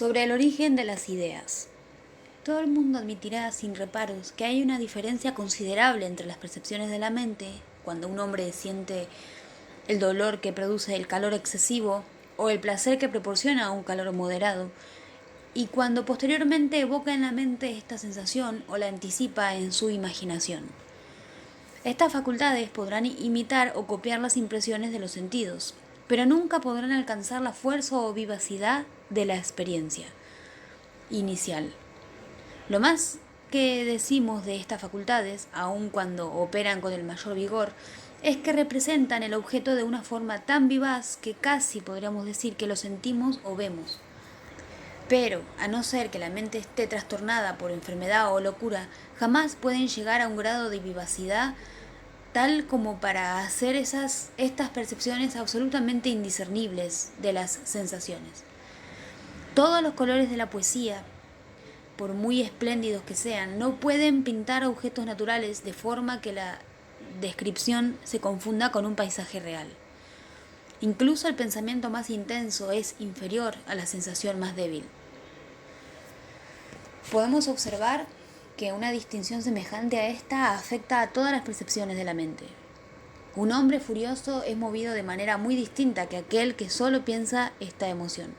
Sobre el origen de las ideas. Todo el mundo admitirá sin reparos que hay una diferencia considerable entre las percepciones de la mente, cuando un hombre siente el dolor que produce el calor excesivo o el placer que proporciona un calor moderado, y cuando posteriormente evoca en la mente esta sensación o la anticipa en su imaginación. Estas facultades podrán imitar o copiar las impresiones de los sentidos, pero nunca podrán alcanzar la fuerza o vivacidad de la experiencia inicial. Lo más que decimos de estas facultades, aun cuando operan con el mayor vigor, es que representan el objeto de una forma tan vivaz que casi podríamos decir que lo sentimos o vemos. Pero, a no ser que la mente esté trastornada por enfermedad o locura, jamás pueden llegar a un grado de vivacidad tal como para hacer estas percepciones absolutamente indiscernibles de las sensaciones. Todos los colores de la poesía, por muy espléndidos que sean, no pueden pintar objetos naturales de forma que la descripción se confunda con un paisaje real. Incluso el pensamiento más intenso es inferior a la sensación más débil. Podemos observar que una distinción semejante a esta afecta a todas las percepciones de la mente. Un hombre furioso es movido de manera muy distinta que aquel que solo piensa esta emoción.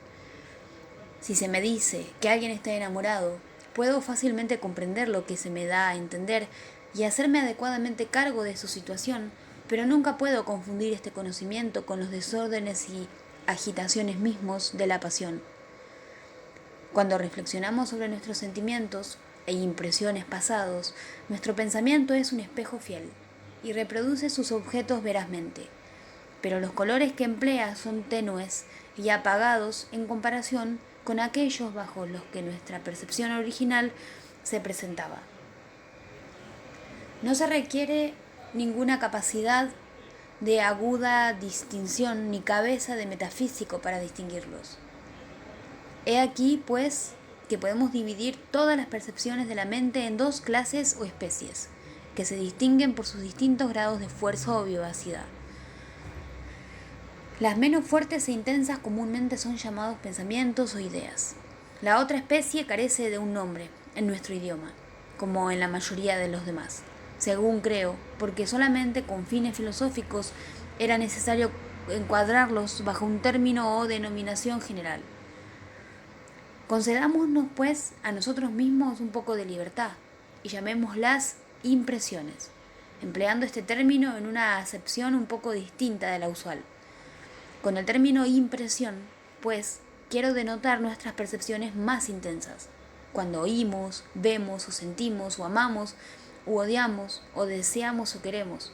Si se me dice que alguien está enamorado, puedo fácilmente comprender lo que se me da a entender y hacerme adecuadamente cargo de su situación, pero nunca puedo confundir este conocimiento con los desórdenes y agitaciones mismos de la pasión. Cuando reflexionamos sobre nuestros sentimientos e impresiones pasados, nuestro pensamiento es un espejo fiel y reproduce sus objetos verazmente, pero los colores que emplea son tenues y apagados en comparación con aquellos bajo los que nuestra percepción original se presentaba. No se requiere ninguna capacidad de aguda distinción ni cabeza de metafísico para distinguirlos. He aquí, pues, que podemos dividir todas las percepciones de la mente en dos clases o especies, que se distinguen por sus distintos grados de fuerza o vivacidad. Las menos fuertes e intensas comúnmente son llamados pensamientos o ideas. La otra especie carece de un nombre en nuestro idioma, como en la mayoría de los demás, según creo, porque solamente con fines filosóficos era necesario encuadrarlos bajo un término o denominación general. Concedámonos, pues, a nosotros mismos un poco de libertad y llamémoslas impresiones, empleando este término en una acepción un poco distinta de la usual. Con el término impresión, pues, quiero denotar nuestras percepciones más intensas, cuando oímos, vemos o sentimos o amamos o odiamos o deseamos o queremos.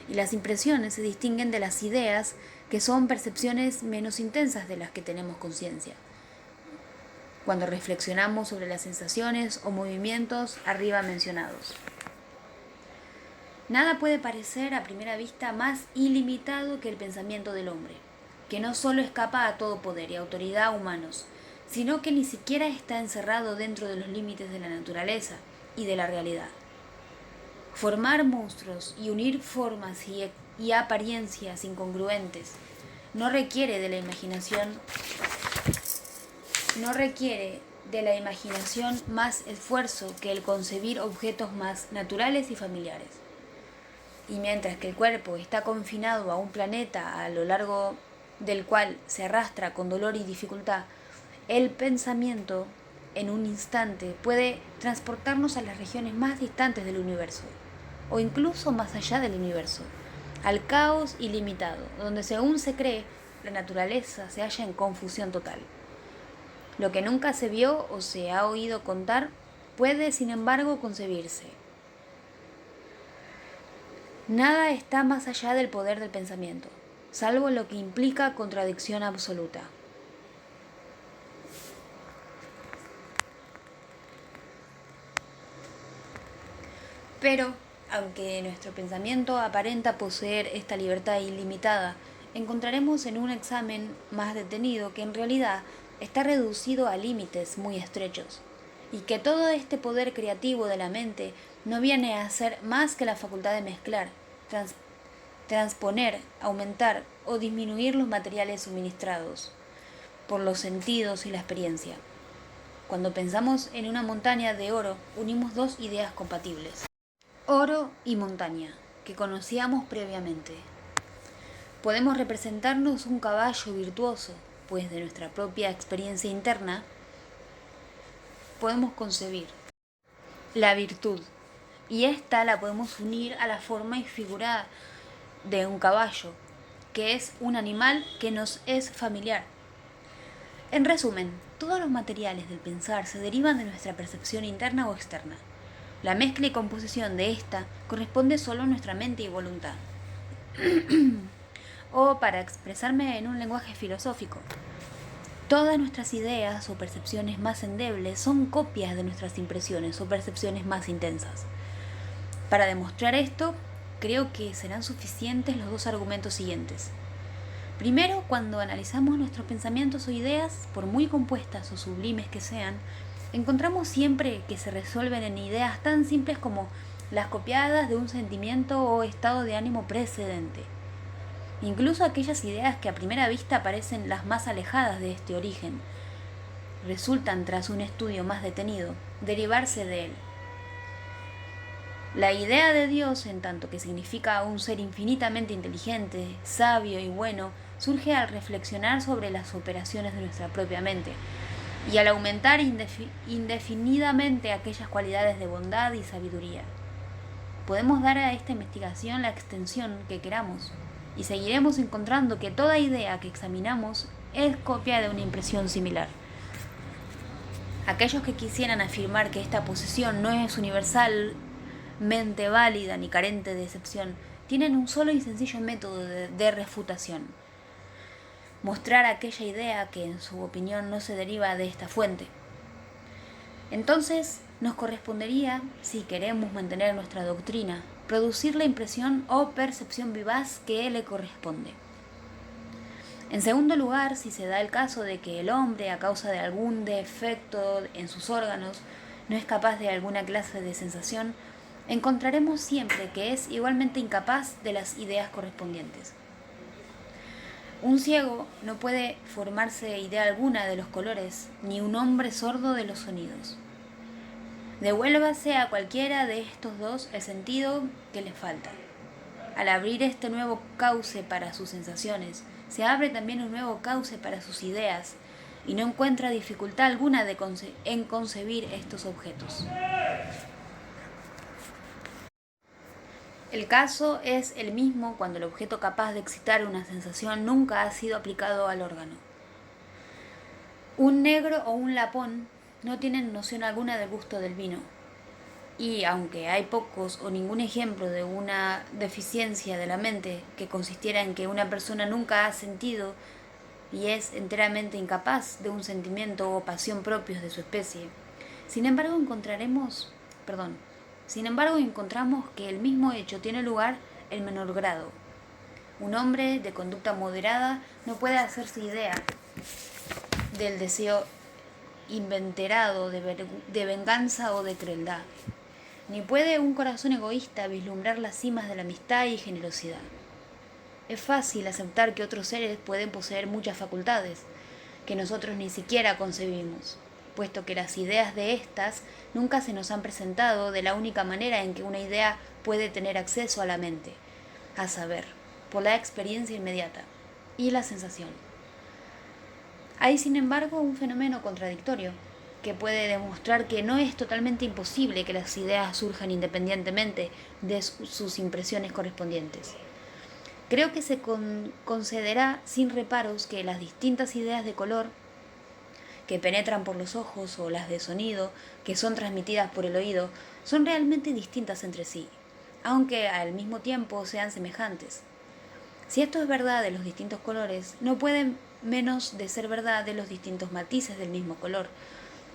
Y las impresiones se distinguen de las ideas, que son percepciones menos intensas de las que tenemos conciencia, cuando reflexionamos sobre las sensaciones o movimientos arriba mencionados. Nada puede parecer a primera vista más ilimitado que el pensamiento del hombre, que no solo escapa a todo poder y autoridad humanos, sino que ni siquiera está encerrado dentro de los límites de la naturaleza y de la realidad. Formar monstruos y unir formas y apariencias incongruentes no requiere de la imaginación más esfuerzo que el concebir objetos más naturales y familiares. Y mientras que el cuerpo está confinado a un planeta a lo largo del cual se arrastra con dolor y dificultad, el pensamiento en un instante puede transportarnos a las regiones más distantes del universo, o incluso más allá del universo, al caos ilimitado, donde según se cree, la naturaleza se halla en confusión total. Lo que nunca se vio o se ha oído contar puede, sin embargo, concebirse. Nada está más allá del poder del pensamiento, salvo lo que implica contradicción absoluta. Pero, aunque nuestro pensamiento aparenta poseer esta libertad ilimitada, encontraremos en un examen más detenido que en realidad está reducido a límites muy estrechos, y que todo este poder creativo de la mente no viene a ser más que la facultad de mezclar, transponer, aumentar o disminuir los materiales suministrados. por los sentidos y la experiencia. Cuando pensamos en una montaña de oro, unimos dos ideas compatibles: oro y montaña, que conocíamos previamente. Podemos representarnos un caballo virtuoso, pues de nuestra propia experiencia interna podemos concebir la virtud, y esta la podemos unir a la forma y figura de un caballo, que es un animal que nos es familiar. En resumen, todos los materiales del pensar se derivan de nuestra percepción interna o externa. La mezcla y composición de esta corresponde solo a nuestra mente y voluntad. O, para expresarme en un lenguaje filosófico, todas nuestras ideas o percepciones más endebles son copias de nuestras impresiones o percepciones más intensas. Para demostrar esto, creo que serán suficientes los dos argumentos siguientes. Primero, cuando analizamos nuestros pensamientos o ideas, por muy compuestas o sublimes que sean, encontramos siempre que se resuelven en ideas tan simples como las copiadas de un sentimiento o estado de ánimo precedente. Incluso aquellas ideas que a primera vista parecen las más alejadas de este origen, resultan, tras un estudio más detenido, derivarse de él. La idea de Dios, en tanto que significa un ser infinitamente inteligente, sabio y bueno, surge al reflexionar sobre las operaciones de nuestra propia mente y al aumentar indefinidamente aquellas cualidades de bondad y sabiduría. Podemos dar a esta investigación la extensión que queramos y seguiremos encontrando que toda idea que examinamos es copia de una impresión similar. Aquellos que quisieran afirmar que esta posición no es universalmente válida ni carente de excepción, tienen un solo y sencillo método de refutación: mostrar aquella idea que en su opinión no se deriva de esta fuente. Entonces, nos correspondería, si queremos mantener nuestra doctrina, producir la impresión o percepción vivaz que le corresponde. En segundo lugar, si se da el caso de que el hombre, a causa de algún defecto en sus órganos, no es capaz de alguna clase de sensación, encontraremos siempre que es igualmente incapaz de las ideas correspondientes. Un ciego no puede formarse idea alguna de los colores, ni un hombre sordo de los sonidos. Devuélvase a cualquiera de estos dos el sentido que le falta. Al abrir este nuevo cauce para sus sensaciones, se abre también un nuevo cauce para sus ideas, y no encuentra dificultad alguna en concebir estos objetos. El caso es el mismo cuando el objeto capaz de excitar una sensación nunca ha sido aplicado al órgano. Un negro o un lapón no tienen noción alguna del gusto del vino, y aunque hay pocos o ningún ejemplo de una deficiencia de la mente que consistiera en que una persona nunca ha sentido y es enteramente incapaz de un sentimiento o pasión propios de su especie, sin embargo encontramos que el mismo hecho tiene lugar en menor grado. Un hombre de conducta moderada no puede hacerse idea del deseo inveterado de venganza o de crueldad, ni puede un corazón egoísta vislumbrar las cimas de la amistad y generosidad. Es fácil aceptar que otros seres pueden poseer muchas facultades que nosotros ni siquiera concebimos, puesto que las ideas de éstas nunca se nos han presentado de la única manera en que una idea puede tener acceso a la mente, a saber, por la experiencia inmediata y la sensación. Hay, sin embargo, un fenómeno contradictorio que puede demostrar que no es totalmente imposible que las ideas surjan independientemente de sus impresiones correspondientes. Creo que se concederá sin reparos que las distintas ideas de color que penetran por los ojos o las de sonido que son transmitidas por el oído son realmente distintas entre sí, aunque al mismo tiempo sean semejantes. Si esto es verdad de los distintos colores, no puede menos de ser verdad de los distintos matices del mismo color,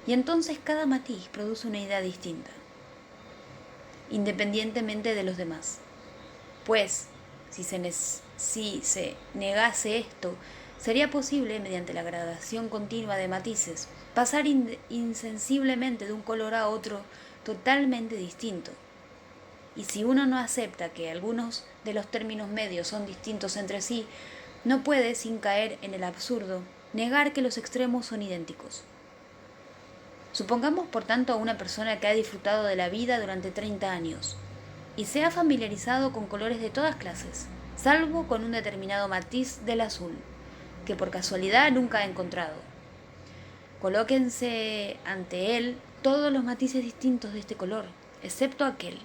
y entonces cada matiz produce una idea distinta, independientemente de los demás. Pues, si se negase esto, sería posible, mediante la gradación continua de matices, pasar insensiblemente de un color a otro totalmente distinto. Y si uno no acepta que algunos de los términos medios son distintos entre sí, no puede, sin caer en el absurdo, negar que los extremos son idénticos. Supongamos, por tanto, a una persona que ha disfrutado de la vida durante 30 años y se ha familiarizado con colores de todas clases, salvo con un determinado matiz del azul, que por casualidad nunca ha encontrado. Colóquense ante él todos los matices distintos de este color, excepto aquel,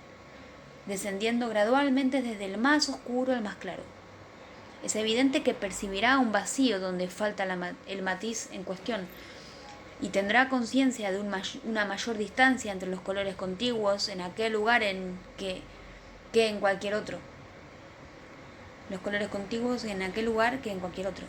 descendiendo gradualmente desde el más oscuro al más claro. Es evidente que percibirá un vacío donde falta el matiz en cuestión, y tendrá conciencia de una mayor distancia entre los colores contiguos en aquel lugar que en cualquier otro. Los colores contiguos en aquel lugar que en cualquier otro.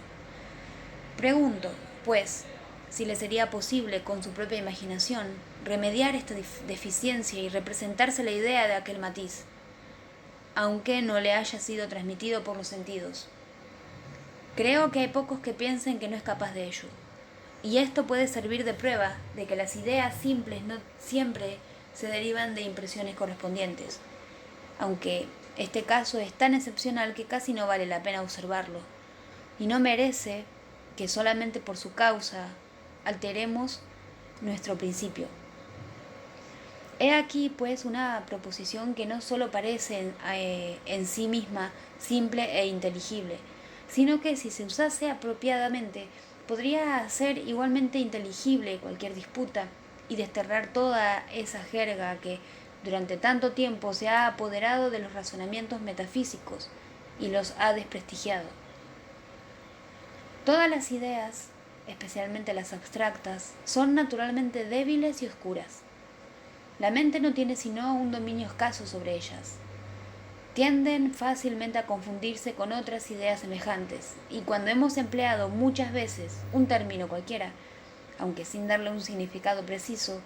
Pregunto, pues, si le sería posible con su propia imaginación remediar esta deficiencia y representarse la idea de aquel matiz, aunque no le haya sido transmitido por los sentidos. Creo que hay pocos que piensen que no es capaz de ello, y esto puede servir de prueba de que las ideas simples no siempre se derivan de impresiones correspondientes, aunque este caso es tan excepcional que casi no vale la pena observarlo, y no merece que solamente por su causa alteremos nuestro principio. He aquí, pues, una proposición que no solo parece en sí misma simple e inteligible, sino que si se usase apropiadamente podría hacer igualmente inteligible cualquier disputa y desterrar toda esa jerga que durante tanto tiempo se ha apoderado de los razonamientos metafísicos y los ha desprestigiado. Todas las ideas, especialmente las abstractas, son naturalmente débiles y oscuras. La mente no tiene sino un dominio escaso sobre ellas. Tienden fácilmente a confundirse con otras ideas semejantes, y cuando hemos empleado muchas veces un término cualquiera, aunque sin darle un significado preciso,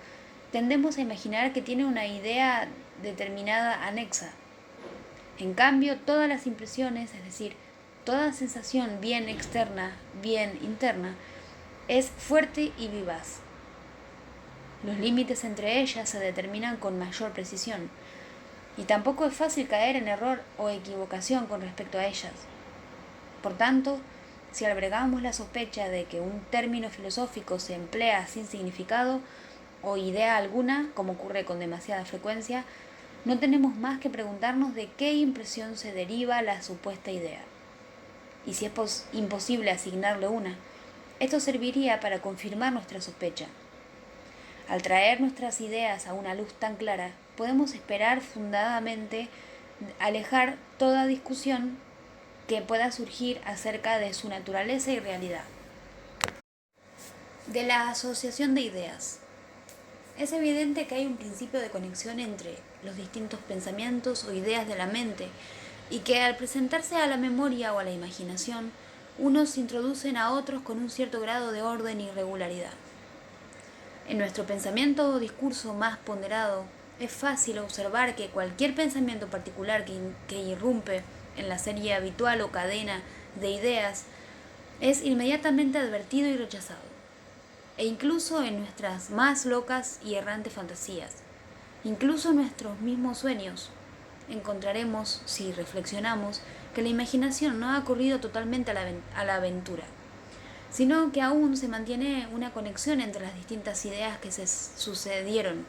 tendemos a imaginar que tiene una idea determinada anexa. En cambio, todas las impresiones, es decir, toda sensación bien externa, bien interna, es fuerte y vivaz. Los límites entre ellas se determinan con mayor precisión, y tampoco es fácil caer en error o equivocación con respecto a ellas. Por tanto, si albergamos la sospecha de que un término filosófico se emplea sin significado o idea alguna, como ocurre con demasiada frecuencia, no tenemos más que preguntarnos de qué impresión se deriva la supuesta idea. Y si es imposible asignarle una, esto serviría para confirmar nuestra sospecha. Al traer nuestras ideas a una luz tan clara, podemos esperar fundadamente alejar toda discusión que pueda surgir acerca de su naturaleza y realidad. De la asociación de ideas. Es evidente que hay un principio de conexión entre los distintos pensamientos o ideas de la mente, y que al presentarse a la memoria o a la imaginación, unos introducen a otros con un cierto grado de orden y regularidad. En nuestro pensamiento o discurso más ponderado, es fácil observar que cualquier pensamiento particular que irrumpe en la serie habitual o cadena de ideas es inmediatamente advertido y rechazado, e incluso en nuestras más locas y errantes fantasías, incluso en nuestros mismos sueños, encontraremos, si reflexionamos, que la imaginación no ha corrido totalmente a la aventura, sino que aún se mantiene una conexión entre las distintas ideas que se sucedieron.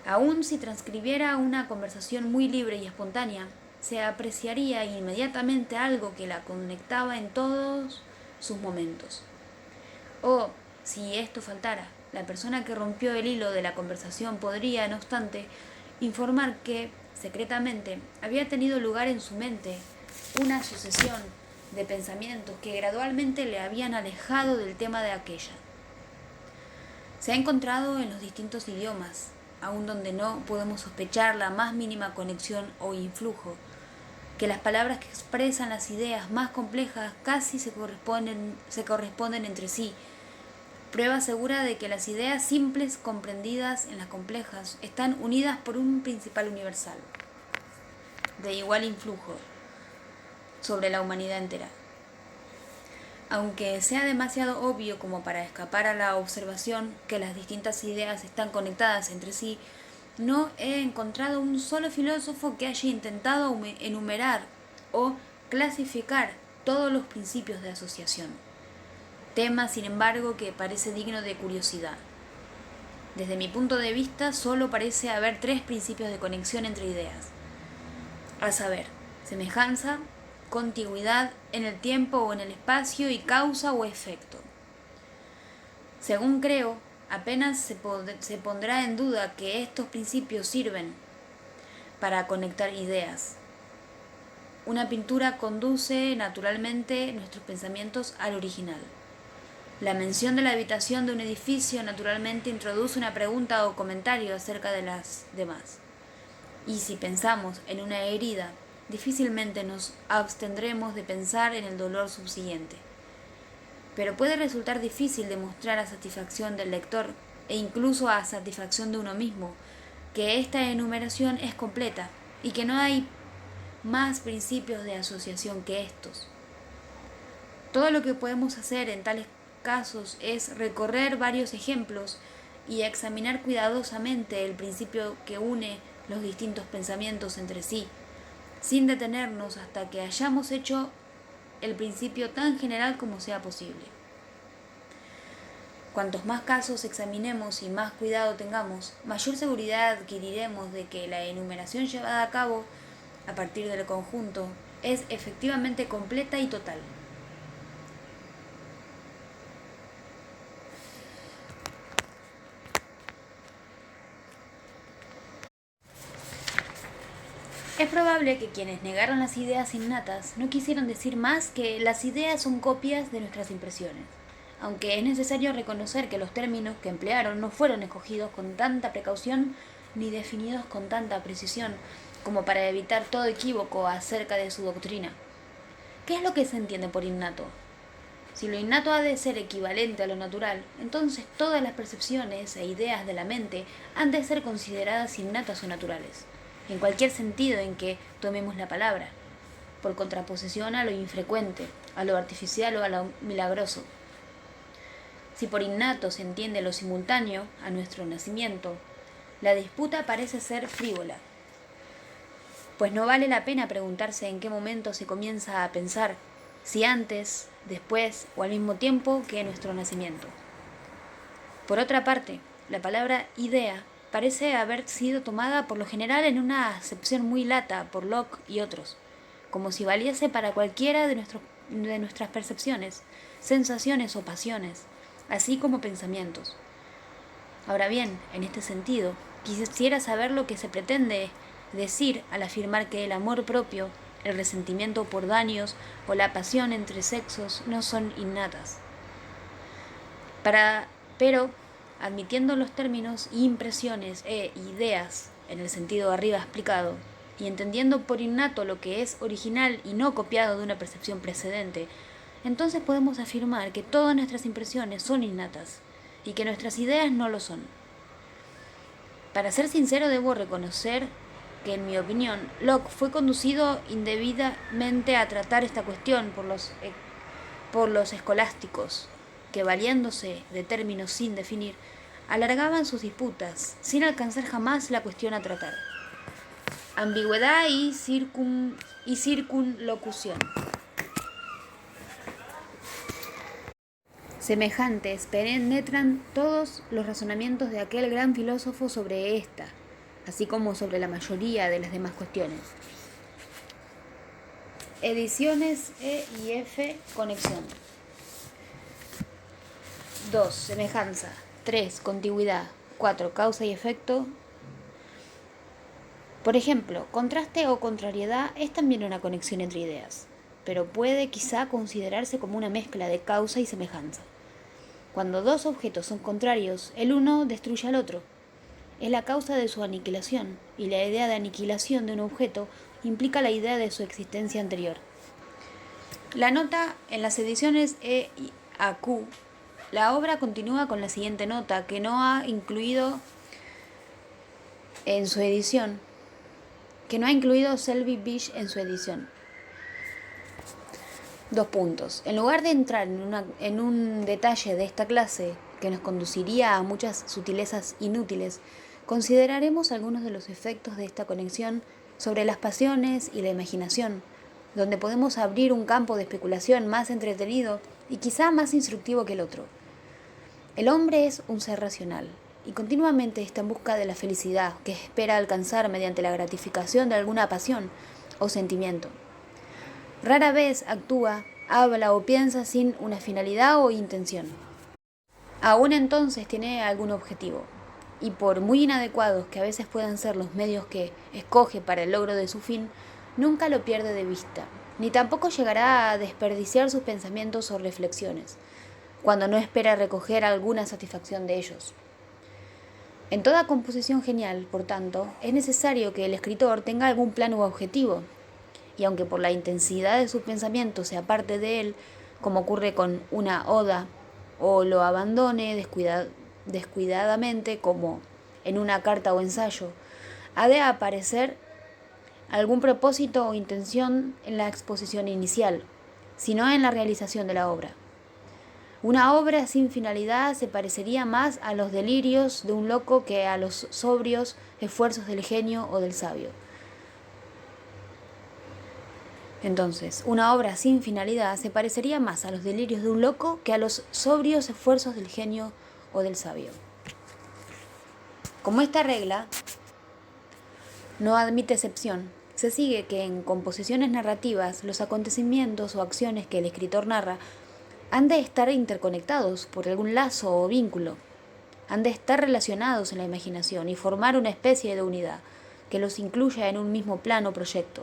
Aún si transcribiera una conversación muy libre y espontánea, se apreciaría inmediatamente algo que la conectaba en todos sus momentos. O, si esto faltara, la persona que rompió el hilo de la conversación podría, no obstante, informar que, secretamente, había tenido lugar en su mente una sucesión de pensamientos que gradualmente le habían alejado del tema de aquella. Se ha encontrado en los distintos idiomas, aun donde no podemos sospechar la más mínima conexión o influjo, que las palabras que expresan las ideas más complejas casi se corresponden entre sí, prueba segura de que las ideas simples comprendidas en las complejas están unidas por un principal universal, de igual influjo sobre la humanidad entera. Aunque sea demasiado obvio como para escapar a la observación que las distintas ideas están conectadas entre sí, no he encontrado un solo filósofo que haya intentado enumerar o clasificar todos los principios de asociación. tema, sin embargo, que parece digno de curiosidad. Desde mi punto de vista, solo parece haber 3 principios de conexión entre ideas, a saber, semejanza, contigüidad en el tiempo o en el espacio y causa o efecto. Según creo, apenas se pondrá en duda que estos principios sirven para conectar ideas. Una pintura conduce naturalmente nuestros pensamientos al original. La mención de la habitación de un edificio naturalmente introduce una pregunta o comentario acerca de las demás. Y si pensamos en una herida, difícilmente nos abstendremos de pensar en el dolor subsiguiente. Pero puede resultar difícil demostrar a satisfacción del lector e incluso a satisfacción de uno mismo que esta enumeración es completa y que no hay más principios de asociación que estos. Todo lo que podemos hacer en tales casos es recorrer varios ejemplos y examinar cuidadosamente el principio que une los distintos pensamientos entre sí, sin detenernos hasta que hayamos hecho el principio tan general como sea posible. Cuantos más casos examinemos y más cuidado tengamos, mayor seguridad adquiriremos de que la enumeración llevada a cabo a partir del conjunto es efectivamente completa y total. Es probable que quienes negaron las ideas innatas no quisieron decir más que las ideas son copias de nuestras impresiones, aunque es necesario reconocer que los términos que emplearon no fueron escogidos con tanta precaución ni definidos con tanta precisión como para evitar todo equívoco acerca de su doctrina. ¿Qué es lo que se entiende por innato? Si lo innato ha de ser equivalente a lo natural, entonces todas las percepciones e ideas de la mente han de ser consideradas innatas o naturales, en cualquier sentido en que tomemos la palabra, por contraposición a lo infrecuente, a lo artificial o a lo milagroso. Si por innato se entiende lo simultáneo a nuestro nacimiento, la disputa parece ser frívola, pues no vale la pena preguntarse en qué momento se comienza a pensar, si antes, después o al mismo tiempo que nuestro nacimiento. Por otra parte, la palabra idea parece haber sido tomada por lo general en una acepción muy lata por Locke y otros, como si valiese para cualquiera de nuestras percepciones, sensaciones o pasiones, así como pensamientos. Ahora bien, en este sentido, quisiera saber lo que se pretende decir al afirmar que el amor propio, el resentimiento por daños o la pasión entre sexos no son innatas. Pero, admitiendo los términos impresiones e ideas en el sentido arriba explicado, y entendiendo por innato lo que es original y no copiado de una percepción precedente, entonces podemos afirmar que todas nuestras impresiones son innatas y que nuestras ideas no lo son. Para ser sincero, debo reconocer que, en mi opinión, Locke fue conducido indebidamente a tratar esta cuestión por los escolásticos, que, valiéndose de términos sin definir, alargaban sus disputas, sin alcanzar jamás la cuestión a tratar. Ambigüedad y circunlocución. Semejantes penetran todos los razonamientos de aquel gran filósofo sobre esta, así como sobre la mayoría de las demás cuestiones. Ediciones E y F, conexión. 2. Semejanza. 3. Contigüidad. 4. Causa y efecto. Por ejemplo, contraste o contrariedad es también una conexión entre ideas, pero puede quizá considerarse como una mezcla de causa y semejanza. Cuando dos objetos son contrarios, el uno destruye al otro. Es la causa de su aniquilación, y la idea de aniquilación de un objeto implica la idea de su existencia anterior. La nota en las ediciones E a Q, la obra continúa con la siguiente nota que no ha incluido Selby Beach en su edición. 2 puntos. En lugar de entrar en un detalle de esta clase que nos conduciría a muchas sutilezas inútiles, consideraremos algunos de los efectos de esta conexión sobre las pasiones y la imaginación, donde podemos abrir un campo de especulación más entretenido y quizá más instructivo que el otro. El hombre es un ser racional y continuamente está en busca de la felicidad que espera alcanzar mediante la gratificación de alguna pasión o sentimiento. Rara vez actúa, habla o piensa sin una finalidad o intención. Aún entonces tiene algún objetivo, y por muy inadecuados que a veces puedan ser los medios que escoge para el logro de su fin, nunca lo pierde de vista, ni tampoco llegará a desperdiciar sus pensamientos o reflexiones, cuando no espera recoger alguna satisfacción de ellos. En toda composición genial, por tanto, es necesario que el escritor tenga algún plan u objetivo, y aunque por la intensidad de sus pensamientos se aparte de él, como ocurre con una oda, o lo abandone descuidadamente, como en una carta o ensayo, ha de aparecer algún propósito o intención en la exposición inicial, sino en la realización de la obra. Una obra sin finalidad se parecería más a los delirios de un loco que a los sobrios esfuerzos del genio o del sabio. Entonces, una obra sin finalidad se parecería más a los delirios de un loco que a los sobrios esfuerzos del genio o del sabio. Como esta regla no admite excepción, se sigue que en composiciones narrativas los acontecimientos o acciones que el escritor narra han de estar interconectados por algún lazo o vínculo, han de estar relacionados en la imaginación y formar una especie de unidad que los incluya en un mismo plan o proyecto,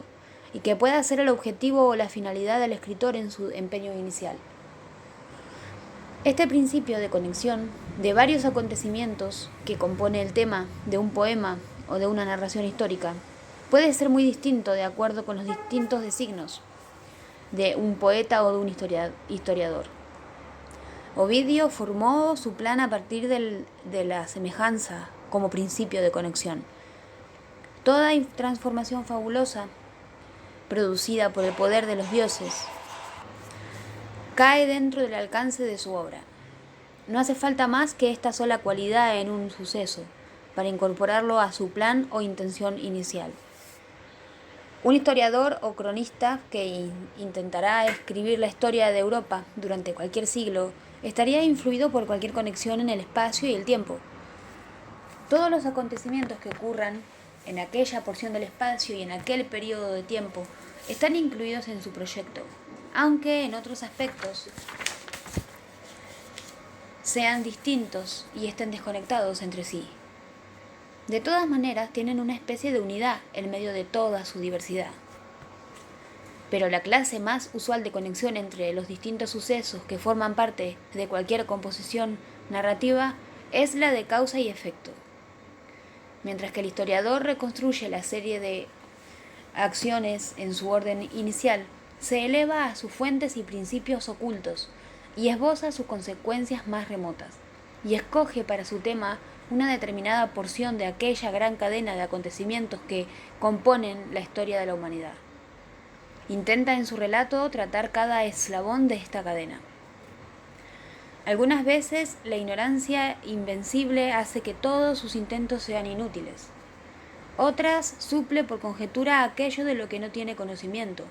y que pueda ser el objetivo o la finalidad del escritor en su empeño inicial. Este principio de conexión de varios acontecimientos que compone el tema de un poema o de una narración histórica puede ser muy distinto de acuerdo con los distintos designios de un poeta o de un historiador. Ovidio formó su plan a partir de la semejanza como principio de conexión. Toda transformación fabulosa producida por el poder de los dioses, cae dentro del alcance de su obra. No hace falta más que esta sola cualidad en un suceso para incorporarlo a su plan o intención inicial. Un historiador o cronista que intentará escribir la historia de Europa durante cualquier siglo estaría influido por cualquier conexión en el espacio y el tiempo. Todos los acontecimientos que ocurran en aquella porción del espacio y en aquel periodo de tiempo están incluidos en su proyecto, aunque en otros aspectos sean distintos y estén desconectados entre sí. De todas maneras, tienen una especie de unidad en medio de toda su diversidad. Pero la clase más usual de conexión entre los distintos sucesos que forman parte de cualquier composición narrativa es la de causa y efecto. Mientras que el historiador reconstruye la serie de acciones en su orden inicial, se eleva a sus fuentes y principios ocultos y esboza sus consecuencias más remotas, y escoge para su tema una determinada porción de aquella gran cadena de acontecimientos que componen la historia de la humanidad. Intenta en su relato tratar cada eslabón de esta cadena. Algunas veces la ignorancia invencible hace que todos sus intentos sean inútiles. Otras suple por conjetura aquello de lo que no tiene conocimiento,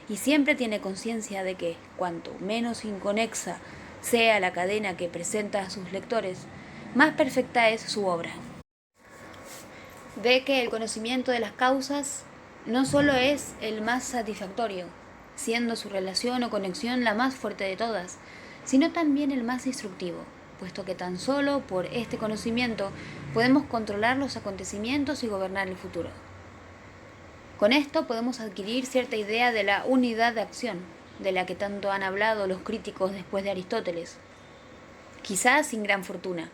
y siempre tiene conciencia de que, cuanto menos inconexa sea la cadena que presenta a sus lectores, más perfecta es su obra. Ve que el conocimiento de las causas no solo es el más satisfactorio, siendo su relación o conexión la más fuerte de todas, sino también el más instructivo, puesto que tan solo por este conocimiento podemos controlar los acontecimientos y gobernar el futuro. Con esto podemos adquirir cierta idea de la unidad de acción, de la que tanto han hablado los críticos después de Aristóteles, quizás sin gran fortuna,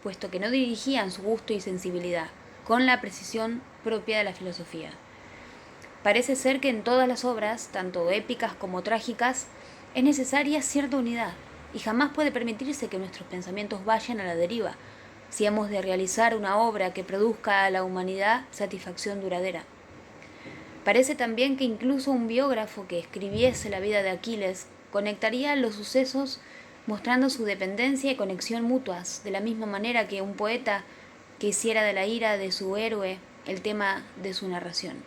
puesto que no dirigían su gusto y sensibilidad con la precisión propia de la filosofía. Parece ser que en todas las obras, tanto épicas como trágicas, es necesaria cierta unidad, y jamás puede permitirse que nuestros pensamientos vayan a la deriva, si hemos de realizar una obra que produzca a la humanidad satisfacción duradera. Parece también que incluso un biógrafo que escribiese la vida de Aquiles conectaría los sucesos mostrando su dependencia y conexión mutuas, de la misma manera que un poeta que hiciera de la ira de su héroe el tema de su narración.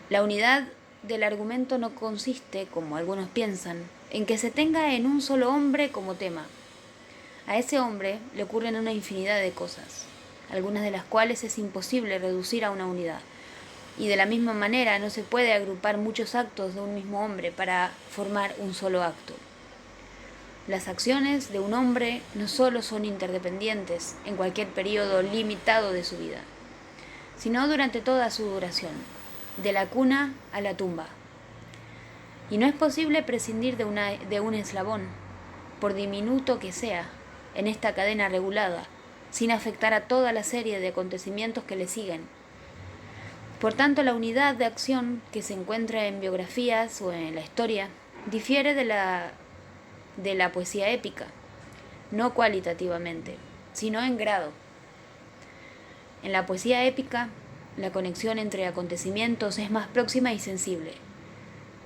La unidad del argumento no consiste, como algunos piensan, en que se tenga en un solo hombre como tema. A ese hombre le ocurren una infinidad de cosas, algunas de las cuales es imposible reducir a una unidad. Y de la misma manera no se puede agrupar muchos actos de un mismo hombre para formar un solo acto. Las acciones de un hombre no solo son interdependientes en cualquier periodo limitado de su vida, sino durante toda su duración, de la cuna a la tumba. Y no es posible prescindir de un eslabón, por diminuto que sea, en esta cadena regulada, sin afectar a toda la serie de acontecimientos que le siguen. Por tanto, la unidad de acción que se encuentra en biografías o en la historia difiere de la poesía épica, no cualitativamente, sino en grado. En la poesía épica, la conexión entre acontecimientos es más próxima y sensible.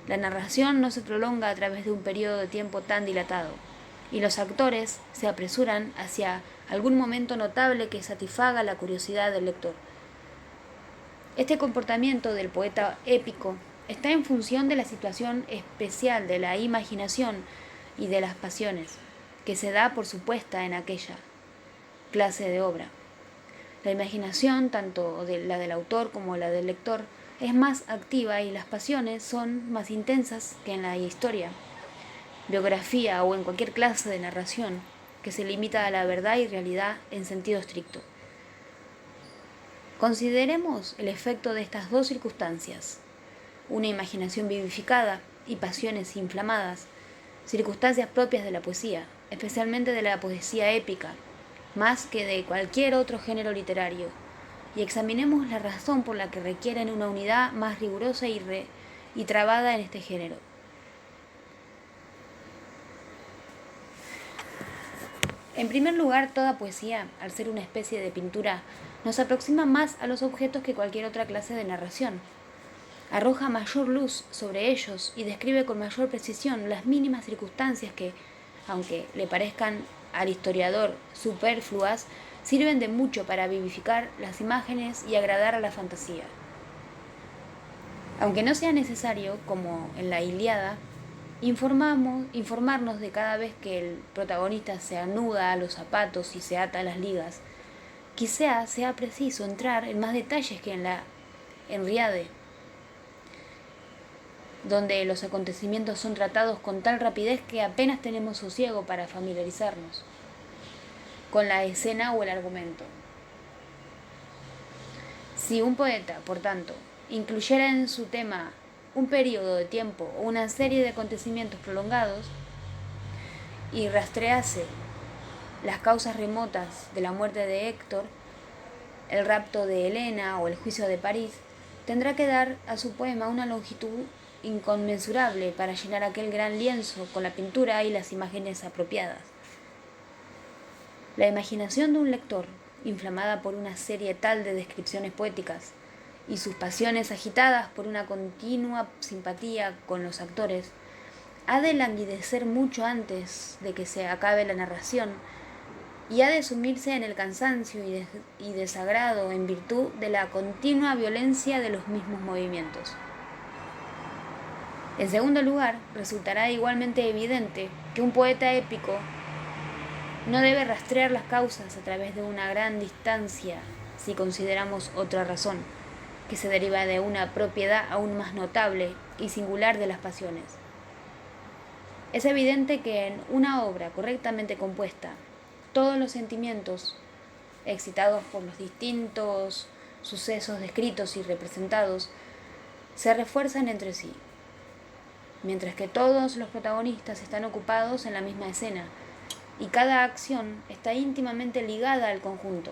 La narración no se prolonga a través de un periodo de tiempo tan dilatado, y los actores se apresuran hacia algún momento notable que satisfaga la curiosidad del lector. Este comportamiento del poeta épico está en función de la situación especial de la imaginación y de las pasiones, que se da por supuesta en aquella clase de obra. La imaginación, tanto la del autor como la del lector, es más activa y las pasiones son más intensas que en la historia, biografía o en cualquier clase de narración que se limita a la verdad y realidad en sentido estricto. Consideremos el efecto de estas dos circunstancias, una imaginación vivificada y pasiones inflamadas, circunstancias propias de la poesía, especialmente de la poesía épica, más que de cualquier otro género literario, y examinemos la razón por la que requieren una unidad más rigurosa y trabada en este género. En primer lugar, toda poesía, al ser una especie de pintura, nos aproxima más a los objetos que cualquier otra clase de narración. Arroja mayor luz sobre ellos y describe con mayor precisión las mínimas circunstancias que, aunque le parezcan al historiador superfluas, sirven de mucho para vivificar las imágenes y agradar a la fantasía. Aunque no sea necesario, como en la Ilíada, informarnos de cada vez que el protagonista se anuda a los zapatos y se ata a las ligas, quizá sea preciso entrar en más detalles que en la Henriade, donde los acontecimientos son tratados con tal rapidez que apenas tenemos sosiego para familiarizarnos con la escena o el argumento. Si un poeta, por tanto, incluyera en su tema un periodo de tiempo o una serie de acontecimientos prolongados y rastrease las causas remotas de la muerte de Héctor, el rapto de Helena o el juicio de París, tendrá que dar a su poema una longitud inconmensurable para llenar aquel gran lienzo con la pintura y las imágenes apropiadas. La imaginación de un lector, inflamada por una serie tal de descripciones poéticas, y sus pasiones agitadas por una continua simpatía con los actores, ha de languidecer mucho antes de que se acabe la narración y ha de sumirse en el cansancio y desagrado en virtud de la continua violencia de los mismos movimientos. En segundo lugar, resultará igualmente evidente que un poeta épico no debe rastrear las causas a través de una gran distancia si consideramos otra razón, que se deriva de una propiedad aún más notable y singular de las pasiones. Es evidente que en una obra correctamente compuesta, todos los sentimientos excitados por los distintos sucesos descritos y representados se refuerzan entre sí, mientras que todos los protagonistas están ocupados en la misma escena y cada acción está íntimamente ligada al conjunto,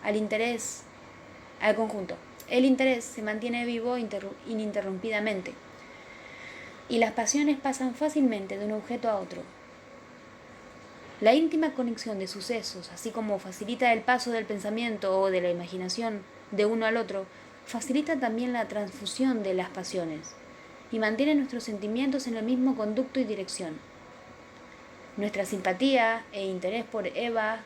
al conjunto. El interés se mantiene vivo ininterrumpidamente y las pasiones pasan fácilmente de un objeto a otro. La íntima conexión de sucesos, así como facilita el paso del pensamiento o de la imaginación de uno al otro, facilita también la transfusión de las pasiones y mantiene nuestros sentimientos en el mismo conducto y dirección. Nuestra simpatía e interés por Eva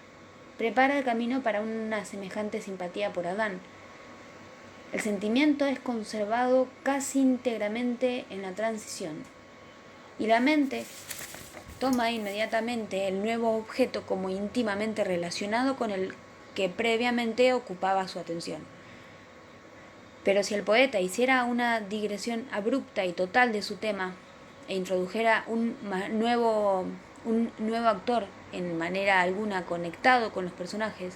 prepara el camino para una semejante simpatía por Adán, El sentimiento es conservado casi íntegramente en la transición, y la mente toma inmediatamente el nuevo objeto como íntimamente relacionado con el que previamente ocupaba su atención. Pero si el poeta hiciera una digresión abrupta y total de su tema e introdujera un nuevo actor en manera alguna conectado con los personajes,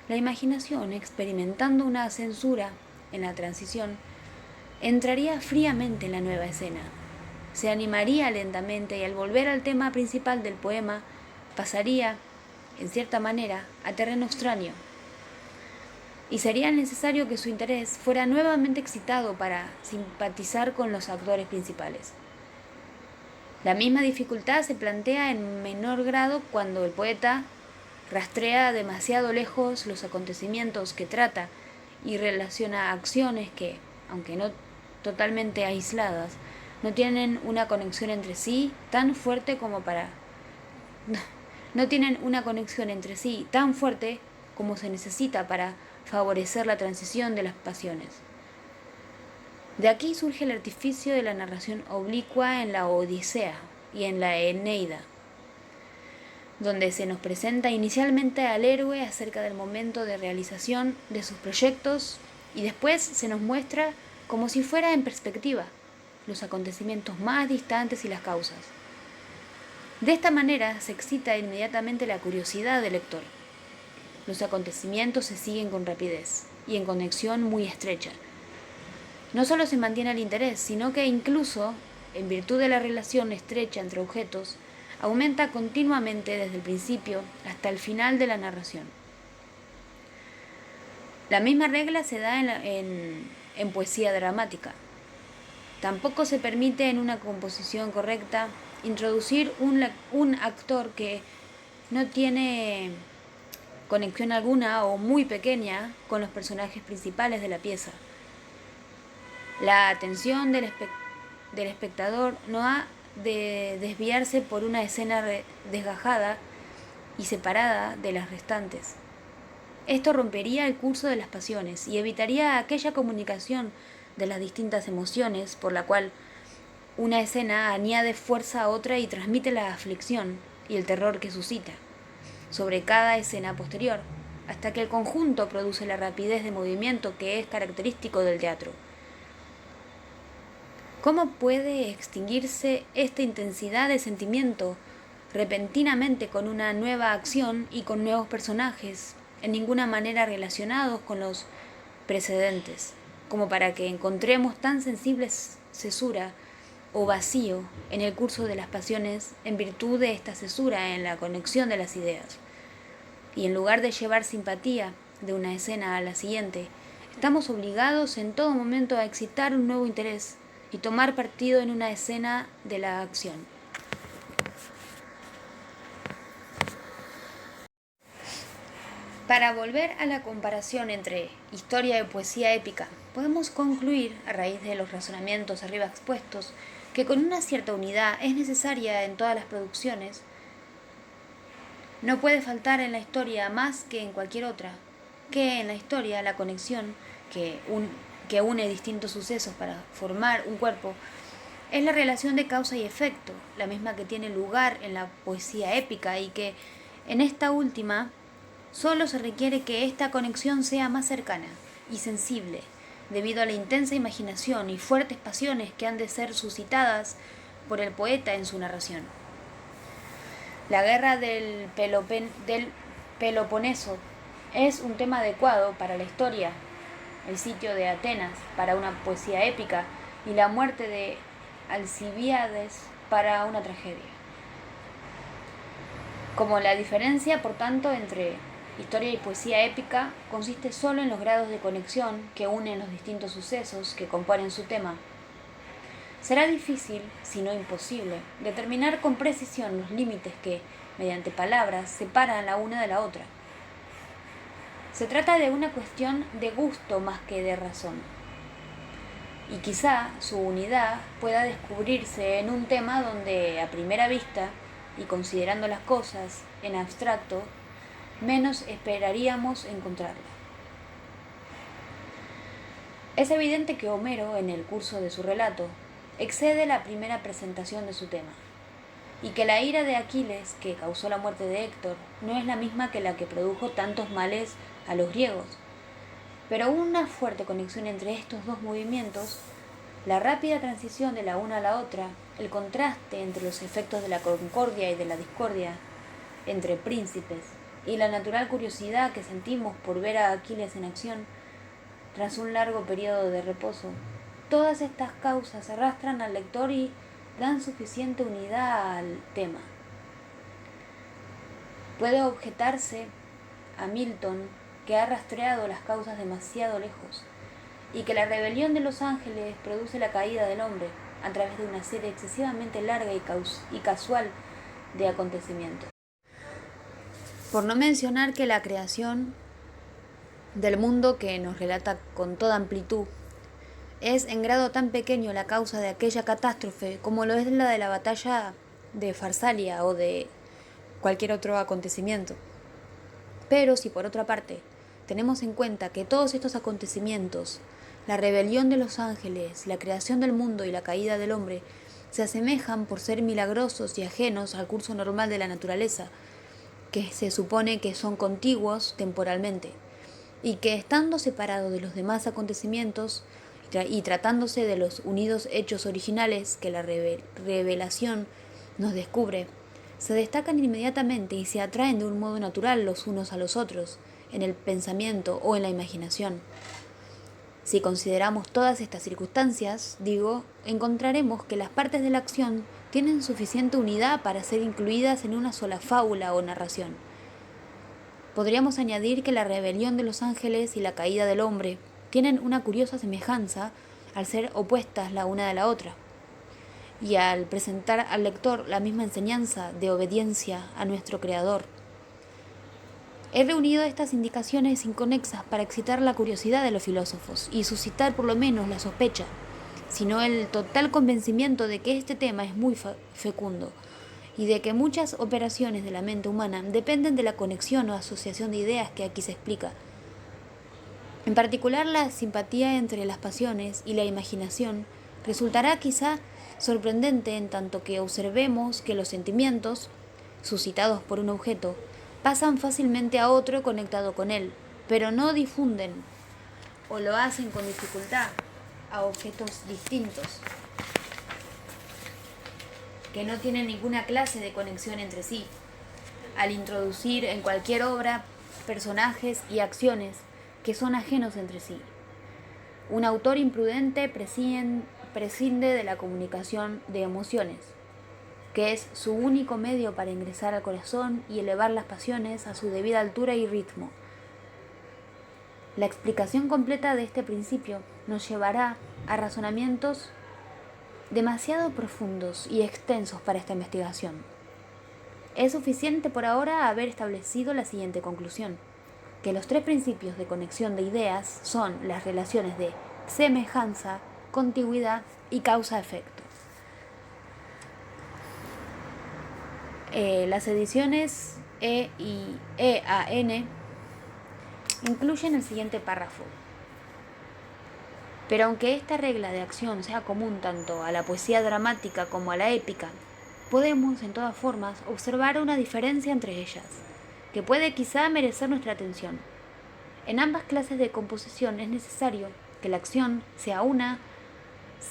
la imaginación, experimentando una censura en la transición, entraría fríamente en la nueva escena. Se animaría lentamente y al volver al tema principal del poema pasaría, en cierta manera, a terreno extraño. Y sería necesario que su interés fuera nuevamente excitado para simpatizar con los actores principales. La misma dificultad se plantea en menor grado cuando el poeta rastrea demasiado lejos los acontecimientos que trata y relaciona acciones que, aunque no totalmente aisladas, no tienen una conexión entre sí tan fuerte como para no tienen una conexión entre sí tan fuerte como se necesita para favorecer la transición de las pasiones. De aquí surge el artificio de la narración oblicua en la Odisea y en la Eneida, donde se nos presenta inicialmente al héroe acerca del momento de realización de sus proyectos y después se nos muestra como si fuera en perspectiva los acontecimientos más distantes y las causas. De esta manera se excita inmediatamente la curiosidad del lector. Los acontecimientos se siguen con rapidez y en conexión muy estrecha. No solo se mantiene el interés, sino que incluso, en virtud de la relación estrecha entre objetos, aumenta continuamente desde el principio hasta el final de la narración. La misma regla se da en poesía dramática. Tampoco se permite en una composición correcta introducir un actor que no tiene conexión alguna o muy pequeña con los personajes principales de la pieza. La atención del espectador no ha de desviarse por una escena desgajada y separada de las restantes. Esto rompería el curso de las pasiones y evitaría aquella comunicación de las distintas emociones por la cual una escena añade fuerza a otra y transmite la aflicción y el terror que suscita sobre cada escena posterior, hasta que el conjunto produce la rapidez de movimiento que es característico del teatro. ¿Cómo puede extinguirse esta intensidad de sentimiento repentinamente con una nueva acción y con nuevos personajes, en ninguna manera relacionados con los precedentes, como para que encontremos tan sensible cesura o vacío en el curso de las pasiones en virtud de esta cesura en la conexión de las ideas? Y en lugar de llevar simpatía de una escena a la siguiente, estamos obligados en todo momento a excitar un nuevo interés y tomar partido en una escena de la acción. Para volver a la comparación entre historia y poesía épica, podemos concluir, a raíz de los razonamientos arriba expuestos, que con una cierta unidad es necesaria en todas las producciones. No puede faltar en la historia más que en cualquier otra, que en la historia la conexión que une distintos sucesos para formar un cuerpo es la relación de causa y efecto, la misma que tiene lugar en la poesía épica y que en esta última solo se requiere que esta conexión sea más cercana y sensible, debido a la intensa imaginación y fuertes pasiones que han de ser suscitadas por el poeta en su narración. La guerra del Peloponeso es un tema adecuado para la historia, el sitio de Atenas para una poesía épica y la muerte de Alcibíades para una tragedia. Como la diferencia, por tanto, entre historia y poesía épica consiste solo en los grados de conexión que unen los distintos sucesos que componen su tema, será difícil, si no imposible, determinar con precisión los límites que, mediante palabras, separan la una de la otra. Se trata de una cuestión de gusto más que de razón, y quizá su unidad pueda descubrirse en un tema donde, a primera vista, y considerando las cosas en abstracto, menos esperaríamos encontrarla. Es evidente que Homero, en el curso de su relato, excede la primera presentación de su tema, y que la ira de Aquiles, que causó la muerte de Héctor, no es la misma que la que produjo tantos males a los griegos. Pero una fuerte conexión entre estos dos movimientos, la rápida transición de la una a la otra, el contraste entre los efectos de la concordia y de la discordia entre príncipes, y la natural curiosidad que sentimos por ver a Aquiles en acción tras un largo periodo de reposo, todas estas causas arrastran al lector y dan suficiente unidad al tema. Puede objetarse a Milton que ha rastreado las causas demasiado lejos y que la rebelión de los ángeles produce la caída del hombre a través de una serie excesivamente larga y casual de acontecimientos. Por no mencionar que la creación del mundo que nos relata con toda amplitud es en grado tan pequeño la causa de aquella catástrofe como lo es la de la batalla de Farsalia o de cualquier otro acontecimiento. Pero si por otra parte tenemos en cuenta que todos estos acontecimientos, la rebelión de los ángeles, la creación del mundo y la caída del hombre, se asemejan por ser milagrosos y ajenos al curso normal de la naturaleza, que se supone que son contiguos temporalmente, y que estando separados de los demás acontecimientos y tratándose de los unidos hechos originales que la revelación nos descubre, se destacan inmediatamente y se atraen de un modo natural los unos a los otros, en el pensamiento o en la imaginación. Si consideramos todas estas circunstancias, encontraremos que las partes de la acción tienen suficiente unidad para ser incluidas en una sola fábula o narración. Podríamos añadir que la rebelión de los ángeles y la caída del hombre tienen una curiosa semejanza al ser opuestas la una de la otra, y al presentar al lector la misma enseñanza de obediencia a nuestro Creador. He reunido estas indicaciones inconexas para excitar la curiosidad de los filósofos y suscitar por lo menos la sospecha, sino el total convencimiento de que este tema es muy fecundo y de que muchas operaciones de la mente humana dependen de la conexión o asociación de ideas que aquí se explica. En particular, la simpatía entre las pasiones y la imaginación resultará quizá sorprendente en tanto que observemos que los sentimientos, suscitados por un objeto, pasan fácilmente a otro conectado con él, pero no difunden o lo hacen con dificultad a objetos distintos, que no tienen ninguna clase de conexión entre sí. Al introducir en cualquier obra personajes y acciones que son ajenos entre sí, un autor imprudente prescinde de la comunicación de emociones, que es su único medio para ingresar al corazón y elevar las pasiones a su debida altura y ritmo. La explicación completa de este principio nos llevará a razonamientos demasiado profundos y extensos para esta investigación. Es suficiente por ahora haber establecido la siguiente conclusión: que los tres principios de conexión de ideas son las relaciones de semejanza, contigüidad y causa-efecto. Las ediciones E y EAN incluyen el siguiente párrafo. Pero aunque esta regla de acción sea común tanto a la poesía dramática como a la épica, podemos, en todas formas, observar una diferencia entre ellas, que puede quizá merecer nuestra atención. En ambas clases de composición es necesario que la acción sea una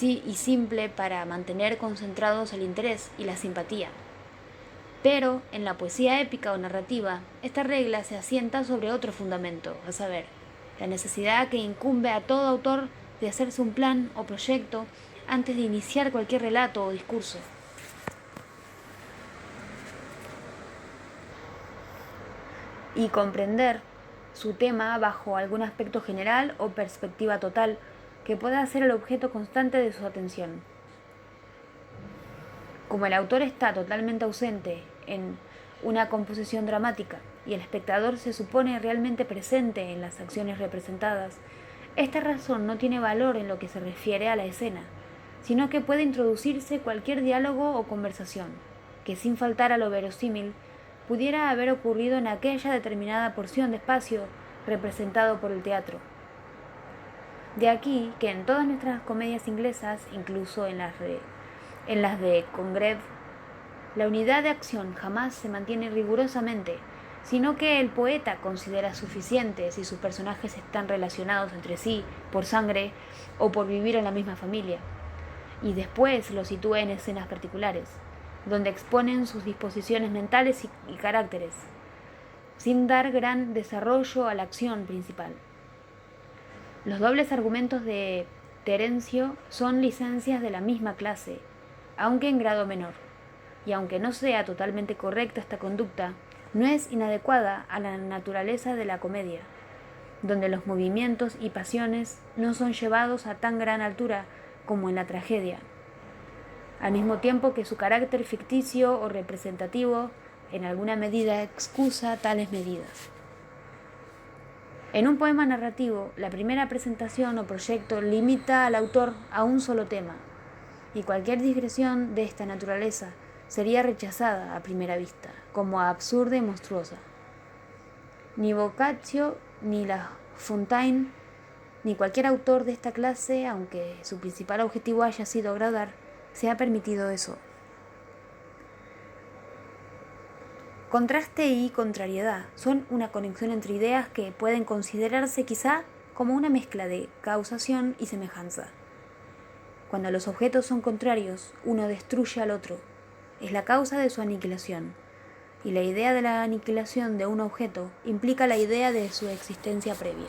y simple para mantener concentrados el interés y la simpatía. Pero en la poesía épica o narrativa, esta regla se asienta sobre otro fundamento, a saber, la necesidad que incumbe a todo autor de hacerse un plan o proyecto antes de iniciar cualquier relato o discurso. Y comprender su tema bajo algún aspecto general o perspectiva total que pueda ser el objeto constante de su atención. Como el autor está totalmente ausente en una composición dramática y el espectador se supone realmente presente en las acciones representadas, esta razón no tiene valor en lo que se refiere a la escena, sino que puede introducirse cualquier diálogo o conversación, que sin faltar a lo verosímil, pudiera haber ocurrido en aquella determinada porción de espacio representado por el teatro. De aquí que en todas nuestras comedias inglesas, incluso en las de Congreve, la unidad de acción jamás se mantiene rigurosamente, sino que el poeta considera suficiente si sus personajes están relacionados entre sí por sangre o por vivir en la misma familia, y después los sitúa en escenas particulares, donde exponen sus disposiciones mentales y caracteres, sin dar gran desarrollo a la acción principal. Los dobles argumentos de Terencio son licencias de la misma clase, aunque en grado menor, y aunque no sea totalmente correcta esta conducta, no es inadecuada a la naturaleza de la comedia, donde los movimientos y pasiones no son llevados a tan gran altura como en la tragedia, al mismo tiempo que su carácter ficticio o representativo en alguna medida excusa tales medidas. En un poema narrativo, la primera presentación o proyecto limita al autor a un solo tema, y cualquier digresión de esta naturaleza sería rechazada a primera vista, como absurda y monstruosa. Ni Boccaccio, ni La Fontaine, ni cualquier autor de esta clase, aunque su principal objetivo haya sido agradar, se ha permitido eso. Contraste y contrariedad son una conexión entre ideas que pueden considerarse quizá como una mezcla de causación y semejanza. Cuando los objetos son contrarios, uno destruye al otro. Es la causa de su aniquilación. Y la idea de la aniquilación de un objeto implica la idea de su existencia previa.